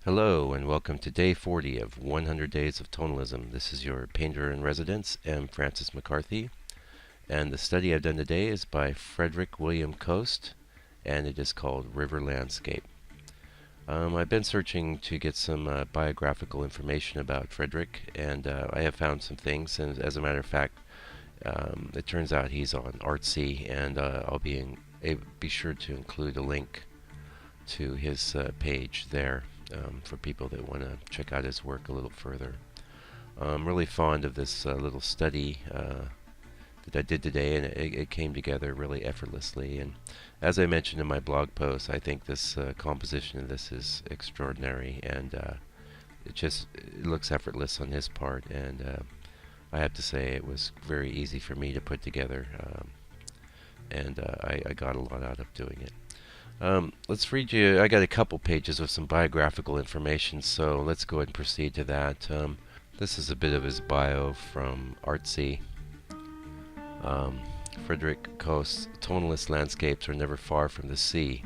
Hello and welcome to day 40 of 100 Days of Tonalism. This is your painter in residence, M. Francis McCarthy, and the study I've done today is by Frederick William Kost, and it is called River Landscape. I've been searching to get some biographical information about Frederick, and I have found some things, and as a matter of fact, it turns out he's on Artsy, and I'll be sure to include a link to his page there. For people that want to check out his work a little further. I'm really fond of this little study that I did today, and it came together really effortlessly. And as I mentioned in my blog post, I think this composition of this is extraordinary, and it looks effortless on his part. And I have to say it was very easy for me to put together, and I got a lot out of doing it. Let's read you. I got a couple pages of some biographical information, so let's go ahead and proceed to that. This is a bit of his bio from Artsy. Frederick Kost's tonalist landscapes are never far from the sea,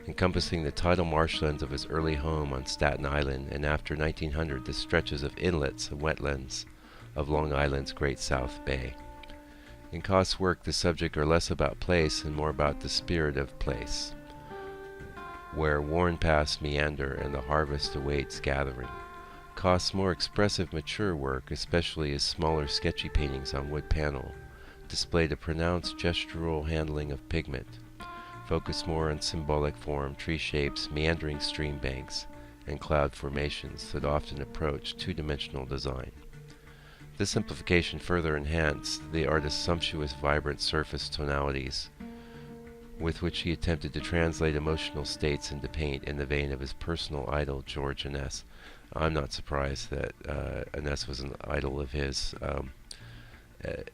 encompassing the tidal marshlands of his early home on Staten Island, and after 1900 the stretches of inlets and wetlands of Long Island's Great South Bay. In Kost's work, the subject are less about place and more about the spirit of place, where worn paths meander and the harvest awaits gathering. Kost's more expressive mature work, especially his smaller sketchy paintings on wood panel, displayed a pronounced gestural handling of pigment, focused more on symbolic form, tree shapes, meandering stream banks, and cloud formations that often approach two-dimensional design. This simplification further enhanced the artist's sumptuous, vibrant surface tonalities, with which he attempted to translate emotional states into paint in the vein of his personal idol, George Inness. I'm not surprised that Inness was an idol of his.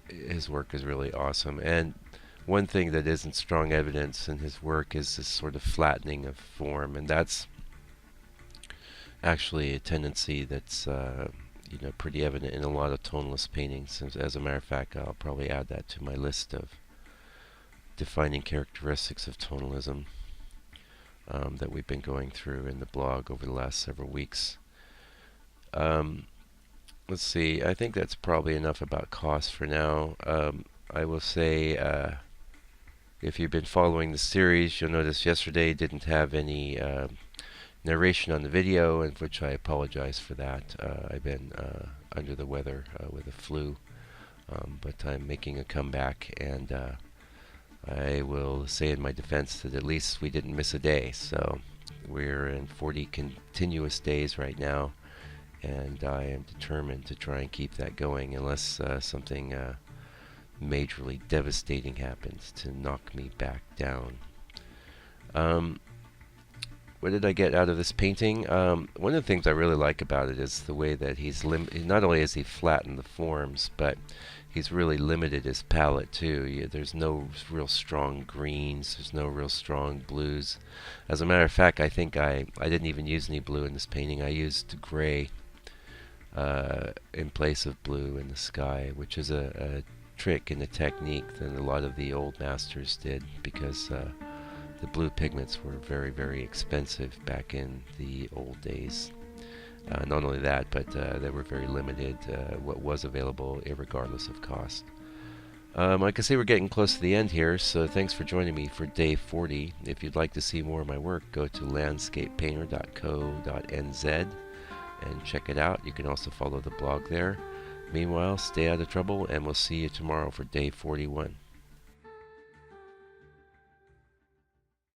His work is really awesome. And one thing that isn't strong evidence in his work is this sort of flattening of form, and that's actually a tendency that's pretty evident in a lot of tonalist paintings. As a matter of fact, I'll probably add that to my list of defining characteristics of tonalism that we've been going through in the blog over the last several weeks. Let's see, I think that's probably enough about Kost for now. I will say, if you've been following the series, you'll notice yesterday didn't have any narration on the video, in which I apologize for that. I've been under the weather with a flu, but I'm making a comeback, and I will say in my defense that at least we didn't miss a day. So we're in 40 continuous days right now, and I am determined to try and keep that going unless something majorly devastating happens to knock me back down. What did I get out of this painting? One of the things I really like about it is the way that he's not only has he flattened the forms, but he's really limited his palette too. There's no real strong greens, there's no real strong blues. As a matter of fact, I think I didn't even use any blue in this painting. I used gray in place of blue in the sky, which is a trick and a technique that a lot of the old masters did, because the blue pigments were very, very expensive back in the old days. Not only that, but they were very limited, what was available, irregardless of cost. I can see we're getting close to the end here, so thanks for joining me for day 40. If you'd like to see more of my work, go to landscapepainter.co.nz and check it out. You can also follow the blog there. Meanwhile, stay out of trouble, and we'll see you tomorrow for day 41.